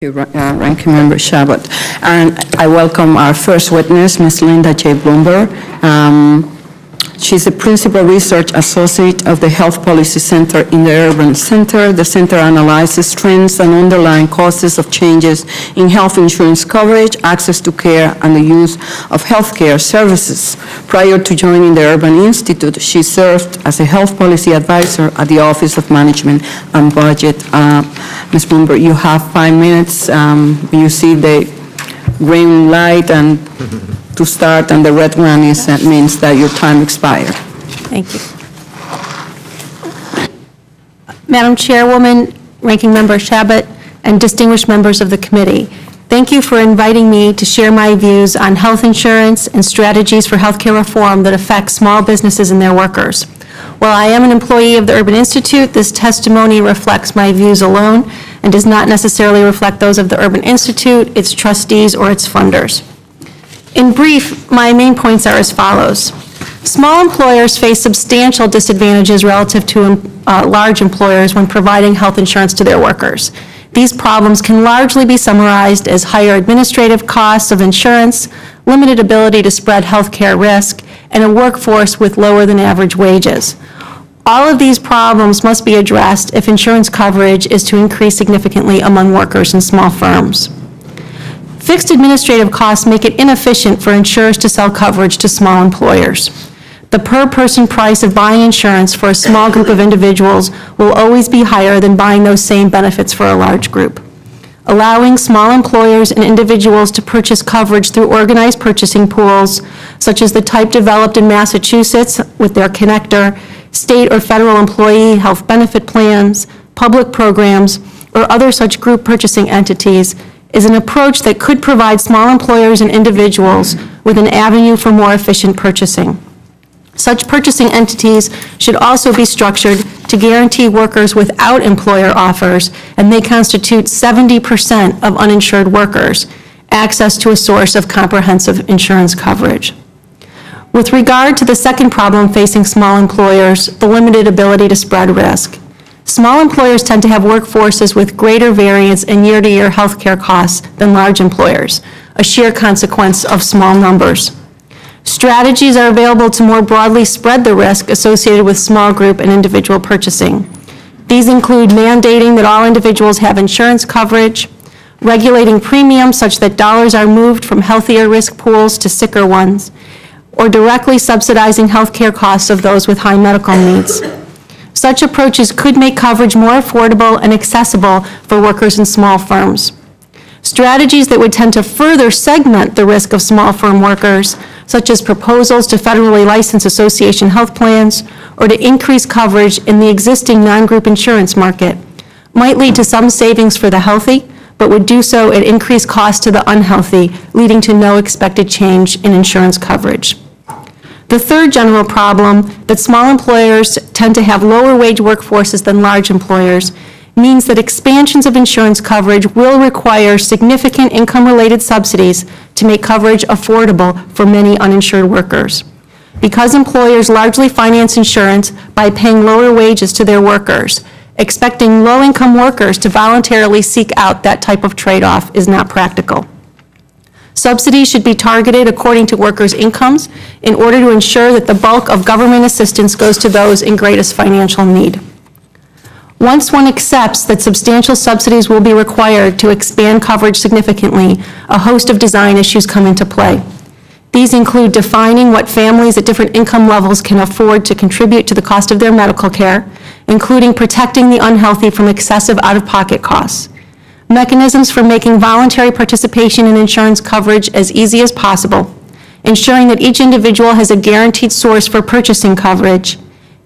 Ranking Member Chabot. And I welcome our first witness, Ms. Linda J. Blumberg. She's the Principal Research Associate of the Health Policy Center in the Urban Center. The center analyzes trends and underlying causes of changes in health insurance coverage, access to care, and the use of healthcare services. Prior to joining the Urban Institute, she served as a health policy advisor at the Office of Management and Budget. Ms. Blumberg, you have 5 minutes. You see the green light and to start, and the red one means that your time expired. Thank you. Madam Chairwoman, Ranking Member Chabot, and distinguished members of the committee, thank you for inviting me to share my views on health insurance and strategies for healthcare reform that affect small businesses and their workers. While I am an employee of the Urban Institute, this testimony reflects my views alone and does not necessarily reflect those of the Urban Institute, its trustees, or its funders. In brief, my main points are as follows. Small employers face substantial disadvantages relative to large employers when providing health insurance to their workers. These problems can largely be summarized as higher administrative costs of insurance, limited ability to spread healthcare risk, and a workforce with lower than average wages. All of these problems must be addressed if insurance coverage is to increase significantly among workers in small firms. Fixed administrative costs make it inefficient for insurers to sell coverage to small employers. The per-person price of buying insurance for a small group of individuals will always be higher than buying those same benefits for a large group. Allowing small employers and individuals to purchase coverage through organized purchasing pools, such as the type developed in Massachusetts with their connector, state or federal employee health benefit plans, public programs, or other such group purchasing entities, is an approach that could provide small employers and individuals with an avenue for more efficient purchasing. Such purchasing entities should also be structured to guarantee workers without employer offers, and they constitute 70% of uninsured workers, access to a source of comprehensive insurance coverage. With regard to the second problem facing small employers, the limited ability to spread risk. Small employers tend to have workforces with greater variance in year-to-year health care costs than large employers, a sheer consequence of small numbers. Strategies are available to more broadly spread the risk associated with small group and individual purchasing. These include mandating that all individuals have insurance coverage, regulating premiums such that dollars are moved from healthier risk pools to sicker ones, or directly subsidizing health care costs of those with high medical needs. Such approaches could make coverage more affordable and accessible for workers in small firms. Strategies that would tend to further segment the risk of small firm workers, such as proposals to federally licensed association health plans or to increase coverage in the existing non-group insurance market, might lead to some savings for the healthy, but would do so at increased cost to the unhealthy, leading to no expected change in insurance coverage. The third general problem, that small employers tend to have lower wage workforces than large employers, means that expansions of insurance coverage will require significant income-related subsidies to make coverage affordable for many uninsured workers. Because employers largely finance insurance by paying lower wages to their workers, expecting low-income workers to voluntarily seek out that type of trade-off is not practical. Subsidies should be targeted according to workers' incomes in order to ensure that the bulk of government assistance goes to those in greatest financial need. Once one accepts that substantial subsidies will be required to expand coverage significantly, a host of design issues come into play. These include defining what families at different income levels can afford to contribute to the cost of their medical care, including protecting the unhealthy from excessive out-of-pocket costs. Mechanisms for making voluntary participation in insurance coverage as easy as possible, ensuring that each individual has a guaranteed source for purchasing coverage,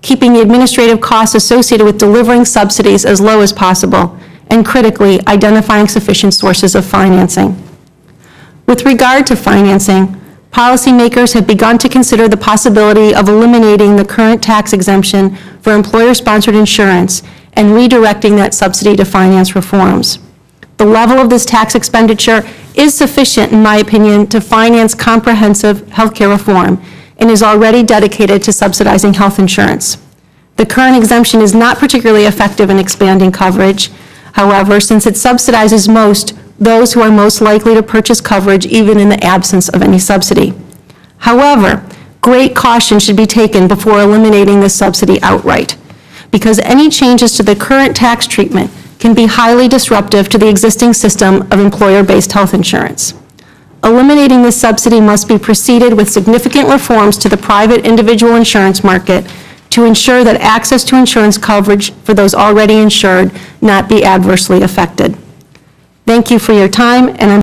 keeping the administrative costs associated with delivering subsidies as low as possible, and critically, identifying sufficient sources of financing. With regard to financing, policymakers have begun to consider the possibility of eliminating the current tax exemption for employer-sponsored insurance and redirecting that subsidy to finance reforms. The level of this tax expenditure is sufficient, in my opinion, to finance comprehensive healthcare reform and is already dedicated to subsidizing health insurance. The current exemption is not particularly effective in expanding coverage, However, since it subsidizes most those who are most likely to purchase coverage even in the absence of any subsidy. However, great caution should be taken before eliminating this subsidy outright, because any changes to the current tax treatment can be highly disruptive to the existing system of employer-based health insurance. Eliminating this subsidy must be preceded with significant reforms to the private individual insurance market to ensure that access to insurance coverage for those already insured not be adversely affected. Thank you for your time, and I'm